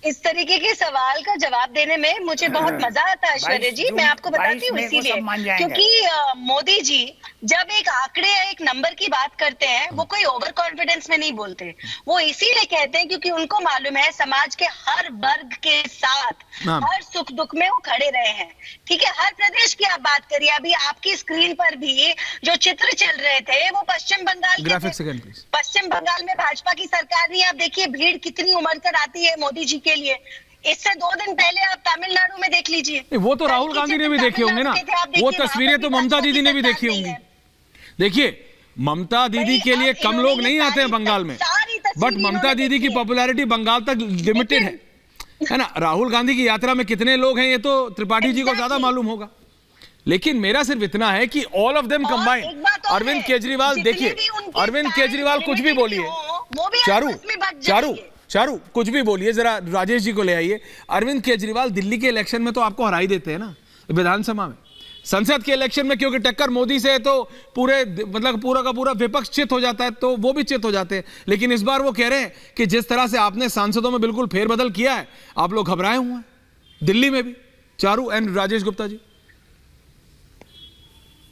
इस तरीके के सवाल का जवाब देने में मुझे बहुत मजा आता है ऐश्वर्या जी। मैं आपको बताती हूँ इसीलिए, क्योंकि मोदी जी जब एक आंकड़े या एक नंबर की बात करते हैं वो कोई ओवर कॉन्फिडेंस में नहीं बोलते। वो इसीलिए कहते हैं क्योंकि उनको मालूम है समाज के हर वर्ग के साथ हर सुख दुख में वो खड़े रहे हैं। ठीक है, हर प्रदेश की आप बात करिए, अभी आपकी स्क्रीन पर भी जो चित्र चल रहे थे वो पश्चिम बंगाल के थे। पश्चिम बंगाल में भाजपा की सरकार नहीं, आप देखिए भीड़ कितनी उमड़ कर आती है मोदी जी के लिए। इससे 2 दिन पहले आप तमिलनाडु में देख लीजिए। वो तो राहुल गांधी ने भी देखे होंगे ना, वो तस्वीरें तो ममता दीदी ने भी देखी होंगी। देखिए ममता दीदी के लिए कम लोग नहीं आते हैं बंगाल में, बट ममता दीदी की पॉपुलैरिटी बंगाल तक लिमिटेड है ना। राहुल गांधी की यात्रा में कितने लोग हैं ये तो त्रिपाठी जी को ज्यादा मालूम होगा। लेकिन मेरा सिर्फ इतना है कि all of them combine, Arvind Kejriwal, देखिए अरविंद केजरीवाल कुछ भी बोलिए, चारू कुछ भी बोलिए, जरा राजेश जी को ले आइए। अरविंद केजरीवाल दिल्ली के इलेक्शन में तो आपको हरा ही देते हैं ना, विधानसभा में। संसद के इलेक्शन में क्योंकि टक्कर मोदी से है तो पूरे मतलब पूरा का पूरा विपक्ष चित हो जाता है, तो वो भी चित हो जाते हैं। लेकिन इस बार वो कह रहे हैं कि जिस तरह से आपने सांसदों में बिल्कुल फेरबदल किया है, आप लोग घबराए हुए हैं दिल्ली में भी। चारू एंड राजेश गुप्ता जी,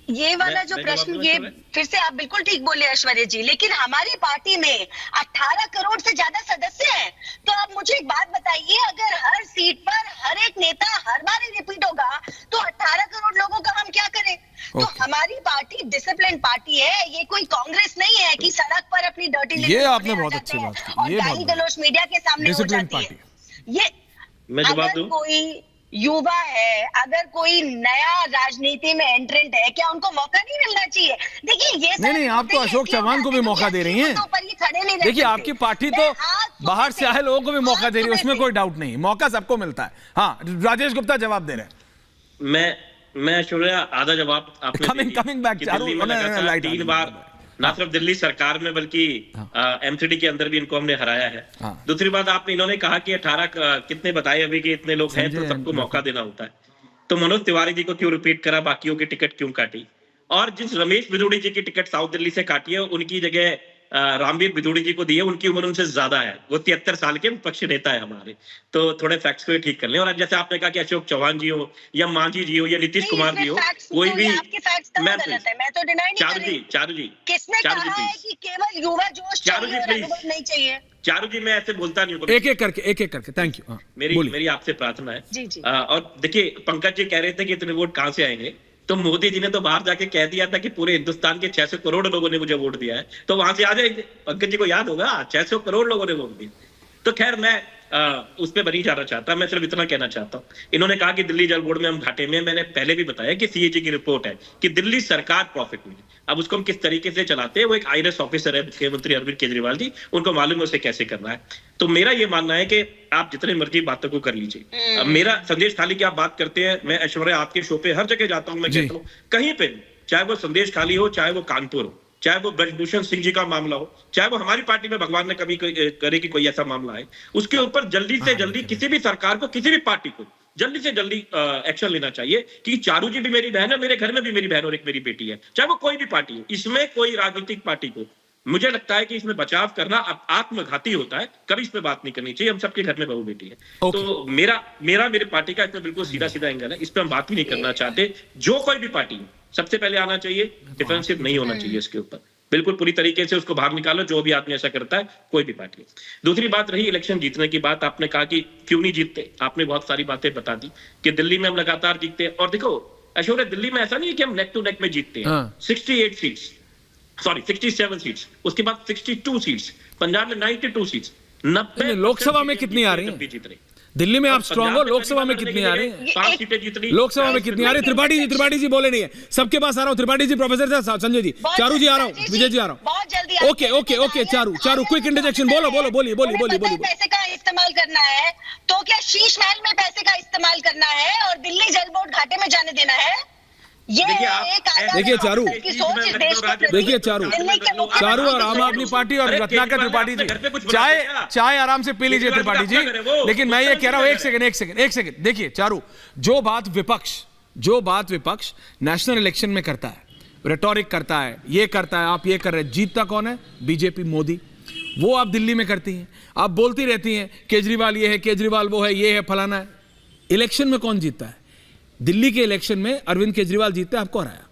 ये वाला जो प्रश्न, ये फिर से आप बिल्कुल ठीक बोले ऐश्वर्या जी, लेकिन हमारी पार्टी में 18 करोड़ से ज्यादा सदस्य हैं। तो आप मुझे एक बात बताइए, अगर हर सीट पर हर एक नेता हर बार ही रिपीट होगा तो 18 करोड़ लोगों का हम क्या करें? तो हमारी पार्टी डिसिप्लिन पार्टी है, ये कोई कांग्रेस नहीं है कि सड़क पर अपनी डर्टी ये आपने बहुत अच्छी बात की, और गाली गलौज मीडिया के सामने हो जाती है। ये अगर कोई युवा है, अगर कोई नया राजनीति में एंट्रेंट है, क्या उनको मौका नहीं मिलना चाहिए? देखिए ये नहीं, आप तो अशोक चौहान को भी मौका दे रही हैं। देखिए आपकी पार्टी तो बाहर से आए लोगों को भी मौका दे रही है, उसमें कोई डाउट नहीं, मौका सबको मिलता है। हाँ, राजेश गुप्ता जवाब दे रहे हैं। मैं ऐश्वर्या आधा जवाब आपने कमिंग बैक, 3 बार ना सिर्फ दिल्ली सरकार में बल्कि एमसीडी के अंदर भी इनको हमने हराया है। दूसरी बात आपने इन्होंने कहा कि 18 कितने बताए अभी कि इतने लोग हैं तो सबको मौका देना होता है। तो मनोज तिवारी जी को क्यों रिपीट करा, बाकियों की टिकट क्यों काटी? और जिस रमेश बिधूड़ी जी की टिकट साउथ दिल्ली से काटी है उनकी जगह रामवीर बिधूड़ी जी को दी है। उनकी उम्र उनसे ज्यादा है, वो 73 साल के विपक्ष नेता है हमारे। तो थोड़े फैक्ट्स को ठीक कर लें। और जैसे आपने कहा कि अशोक चौहान जी हो या मांझी जी हो या नीतीश कुमार जी हो, कोई भी चारू जी केवल युवा जोश नहीं चाहिए। चारू जी मैं ऐसे बोलता नहीं हूँ, एक एक करके थैंक यू। मेरी आपसे प्रार्थना है। और देखिए पंकज जी कह रहे थे कि इतने वोट कहां से आएंगे, तो मोदी जी ने तो बाहर जाके कह दिया था कि पूरे हिंदुस्तान के 600 करोड़ लोगों ने मुझे वोट दिया है, तो वहां से आ जाएंगे। पंकज जी को याद होगा 600 करोड़ लोगों ने वोट दिया। तो खैर मैं उस पर नहीं जाना चाहता, मैं सिर्फ इतना कहना चाहता हूँ। इन्होंने कहा कि दिल्ली जल बोर्ड में हम घाटे में, मैंने पहले भी बताया कि सीएजी की रिपोर्ट है कि दिल्ली सरकार प्रॉफिट में। अब उसको हम किस तरीके से चलाते हैं, वो एक आईएएस ऑफिसर है मुख्यमंत्री अरविंद केजरीवाल जी, उनको मालूम है उसे कैसे करना है। तो मेरा ये मानना है कि आप जितने मर्जी बातों को कर लीजिए। मेरा संदेश खाली की आप बात करते हैं, मैं ऐश्वर्या आपके शो पे हर जगह जाता हूँ, मैं कहता हूँ कहीं पे चाहे वो संदेश खाली हो, चाहे वो कानपुर हो, चाहे वो ब्रजभूषण सिंह जी का मामला हो, चाहे वो हमारी पार्टी में भगवान ने कभी करे कि कोई ऐसा मामला है, उसके ऊपर जल्दी से जल्दी किसी भी सरकार को, किसी भी पार्टी को जल्दी से जल्दी एक्शन लेना चाहिए। कि चारू जी भी मेरी बहन है, मेरे घर में भी मेरी बहन और एक मेरी बेटी है, चाहे वो कोई भी पार्टी हो। इसमें कोई राजनीतिक पार्टी को, मुझे लगता है कि इसमें बचाव करना आत्मघाती होता है, कभी इस पे बात नहीं करनी चाहिए। हम सबके घर में बहू बेटी है। तो मेरे पार्टी का इसमें बिल्कुल सीधा एंगल है, इस पे हम बात ही नहीं करना चाहते। जो कोई भी पार्टी सबसे पहले आना चाहिए, डिफेंसिव नहीं होना चाहिए इसके ऊपर, बिल्कुल पूरी तरीके से उसको बाहर निकालो। जो भी आदमी ऐसा करता है, कोई भी पार्टी। दूसरी बात रही इलेक्शन जीतने की बात, आपने कहा कि क्यों नहीं जीतते, आपने बहुत सारी बातें बता दी कि दिल्ली में हम लगातार जीतते हैं। और देखो ऐश्वर्या, दिल्ली में ऐसा नहीं है कि हम नेक टू नेक में जीतते हैं। 67 सीट्स, उसके बाद 62 सीट्स, पंजाब में 92 सीट्स, 90। लोकसभा में कितनी आ रही है दिल्ली में? आप स्ट्रांग हो, लोकसभा में कितनी आ रही है? 5 सीटें जीत रही, लोकसभा में कितनी आ रही है? त्रिपाठी जी बोले नहीं है, सबके पास आ रहा हूँ। त्रिपाठी जी, प्रोफेसर साहब, संजय जी, चारू जी आ रहा हूँ, विजय जी आ रहा हूँ। ओके चारू क्विक इंटरजेक्शन, बोलिए। पैसे का इस्तेमाल करना है तो क्या शीश महल में पैसे का इस्तेमाल करना है और दिल्ली जल बोर्ड घाटे में जाने देना है? देखिए चारू और आम आदमी पार्टी और रत्नाकर त्रिपाठी जी, चाय आराम से पी लीजिए त्रिपाठी जी। लेकिन मैं ये कह रहा हूं, एक सेकंड। देखिए चारू, जो बात विपक्ष नेशनल इलेक्शन में करता है, रेटोरिक करता है, ये करता है, आप ये कर रहे हैं, जीतता कौन है? बीजेपी, मोदी। वो आप दिल्ली में करती हैं, आप बोलती रहती हैं केजरीवाल ये है, केजरीवाल वो है, ये है, फलाना है। इलेक्शन में कौन जीतता है? दिल्ली के इलेक्शन में अरविंद केजरीवाल जीतते हैं, आपको हराया।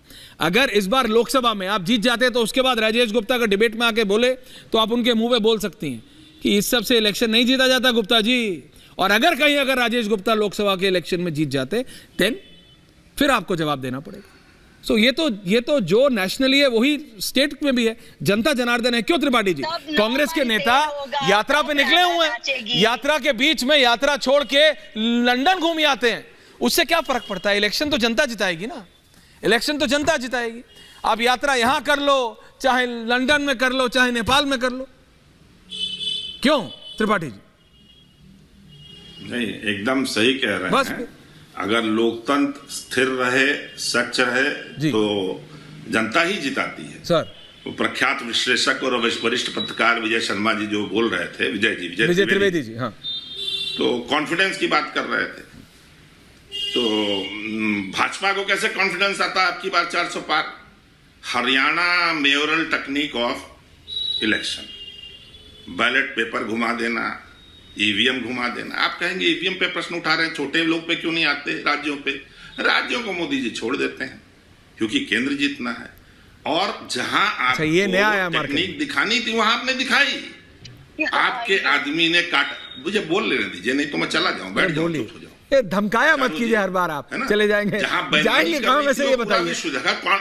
अगर इस बार लोकसभा में आप जीत जाते तो उसके बाद राजेश गुप्ता का डिबेट में आके बोले तो आप उनके मुंह पे बोल सकती हैं कि इस सब से इलेक्शन नहीं जीता जाता गुप्ता जी। और अगर कहीं अगर राजेश गुप्ता लोकसभा के इलेक्शन में जीत जाते देन फिर आपको जवाब देना पड़ेगा। सो ये तो जो नेशनली है वही स्टेट में भी है। जनता जनार्दन है। क्यों त्रिपाठी जी, कांग्रेस के नेता यात्रा पे निकले हुए हैं, यात्रा के बीच में यात्रा छोड़ के लंदन घूम आते हैं, उससे क्या फर्क पड़ता है? इलेक्शन तो जनता जिताएगी ना, इलेक्शन तो जनता जिताएगी। आप यात्रा यहां कर लो, चाहे लंदन में कर लो, चाहे नेपाल में कर लो। क्यों त्रिपाठी जी? नहीं, एकदम सही कह रहे हैं। अगर लोकतंत्र स्थिर रहे, सच रहे तो जनता ही जिताती है सर। वो प्रख्यात विश्लेषक और वरिष्ठ पत्रकार विजय शर्मा जी जो बोल रहे थे, विजय त्रिवेदी जी, हाँ, तो कॉन्फिडेंस की बात कर रहे थे। तो भाजपा को कैसे कॉन्फिडेंस आता है आपकी बार 400 पार? Haryana mayoral technique of election, ballot paper घुमा देना, ईवीएम घुमा देना। आप कहेंगे ईवीएम पे प्रश्न उठा रहे हैं, छोटे लोग पे क्यों नहीं आते? राज्यों पे, राज्यों को मोदी जी छोड़ देते हैं क्योंकि केंद्र जीतना है। और जहां आप ये नया आया टेक्निक दिखानी थी वहां आपने दिखाई, आपके आदमी ने काटा। मुझे बोल लेने दीजिए, नहीं तो मैं चला जाऊं, बैठ जाऊं, चुप हो जाऊं। धमकाया मत कीजिए हर बार, आप चले जाएंगे। जाएंगे कहां वैसे ये बताइए?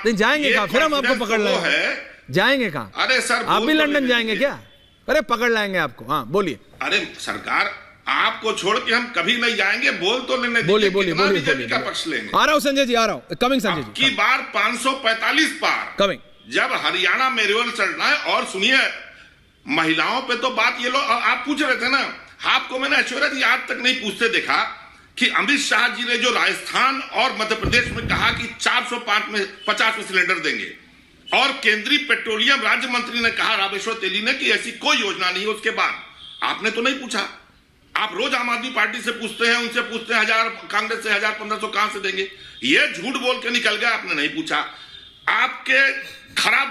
नहीं जाएंगे कहां? फिर हम आपको पकड़ लेंगे। जाएंगे कहां? अरे सर, आप भी लंदन जाएंगे क्या? अरे पकड़ लाएंगे आपको। हाँ बोलिए। अरे सरकार, आपको छोड़ के हम कभी नहीं जाएंगे, बोल तो लेने दीजिए। बोलिए बीजेपी का पक्ष लेंगे। आ रहा हूं संजय जी, आ रहा हूं। कमिंग संजय जी। की बार 545 पार कमिंग। जब हरियाणा में मेयोरल चलना है। और सुनिए, महिलाओं पे तो बात ये लो, आप पूछ रहे थे ना, आपको मैंने ऐश्वर्या जी आज तक नहीं पूछते देखा कि अमित शाह जी ने जो राजस्थान और मध्य प्रदेश में कहा कि 405 में 50 में सिलेंडर देंगे, और केंद्रीय पेट्रोलियम राज्य मंत्री ने कहा, रामेश्वर तेली ने, कि ऐसी कोई योजना नहीं है। उसके बाद आपने तो नहीं पूछा। आप रोज आम आदमी पार्टी से पूछते हैं, उनसे पूछते हैं 1000, कांग्रेस से 1500 कहां से देंगे? ये झूठ बोल के निकल गया, आपने नहीं पूछा। आपके खराब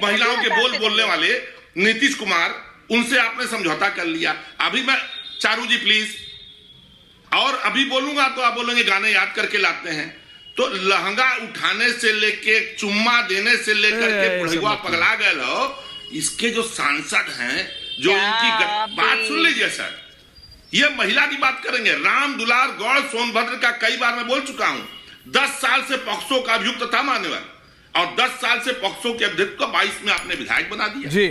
महिलाओं के बोल बोलने वाले नीतीश कुमार, उनसे आपने समझौता कर लिया। अभी मैं, चारू जी प्लीज, और अभी बोलूंगा तो आप बोलेंगे गाने याद करके लाते हैं। तो लहंगा उठाने से लेके चुम्मा देने से लेकर के बुढ़वा पगला गए लो, इसके जो सांसद हैं, जो इनकी बात सुन लीजिए सर, ये महिला की बात करेंगे। राम दुलार गौड़ सोनभद्र का कई बार मैं बोल चुका हूं, 10 साल से पॉक्सो का अभियुक्त था मान्यवर, और 10 साल से पॉक्सो के अध्यक्ष को 22 में आपने विधायक बना दिया जी।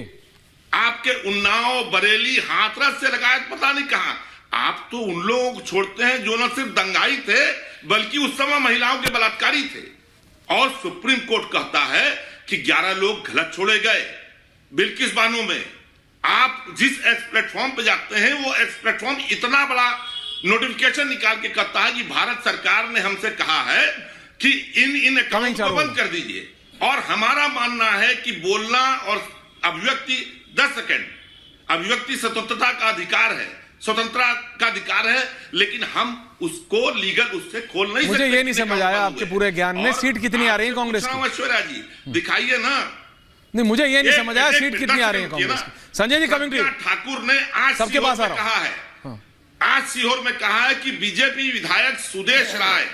आपके उन्नाव, बरेली, हाथरस से लगायत पता नहीं कहां। आप तो उन लोगों को छोड़ते हैं जो न सिर्फ दंगाई थे बल्कि उस समय महिलाओं के बलात्कारी थे। और सुप्रीम कोर्ट कहता है कि 11 लोग गलत छोड़े गए बिल्किस बानो में। आप जिस एक्स प्लेटफॉर्म पे जाते हैं, वो एक्स प्लेटफॉर्म इतना बड़ा नोटिफिकेशन निकाल के कहता है कि भारत सरकार ने हमसे कहा है कि इन अकाउंट को बंद कर दीजिए। और हमारा मानना है कि बोलना और अभिव्यक्ति 10 सेकेंड, अभिव्यक्ति स्वतंत्रता का अधिकार है, स्वतंत्रता का अधिकार है, लेकिन हम उसको लीगल उससे खोल नहीं सकते। मुझे ये नहीं समझ आया आपके पूरे ज्ञान में सीट कितनी आ रही है कांग्रेस की? ऐश्वर्या जी दिखाइए ना। नहीं, मुझे ये नहीं समझ आया सीट कितनी आ रही है कांग्रेस की। Sanjay ji coming to you. Thakur ने आज सबके पास आ कहा है, आज सीहोर में कहा है कि बीजेपी विधायक सुदेश राय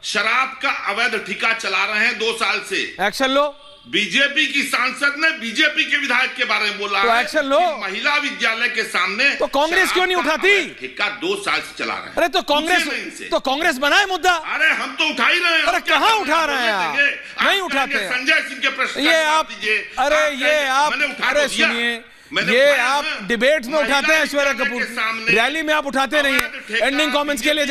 शराब का अवैध ठेका चला रहे हैं 2 साल से, एक्शन लो। बीजेपी की सांसद ने बीजेपी के विधायक के बारे में बोला, तो एक्शन लो। महिला विद्यालय के सामने तो कांग्रेस क्यों नहीं उठाती? ठेका 2 साल से चला रहे हैं। अरे तो कांग्रेस बनाए मुद्दा। अरे हम तो उठा ही रहे हैं। अरे कहां उठा रहे हैं? नहीं उठाते। संजय सिंह के प्रश्न ये आप, अरे ये आप, अरे सुनिए, ये आप डिबेट में उठाते हैं ऐश्वर्या कपूर, रैली में आप उठाते नहीं है। एंडिंग कमेंट्स के लिए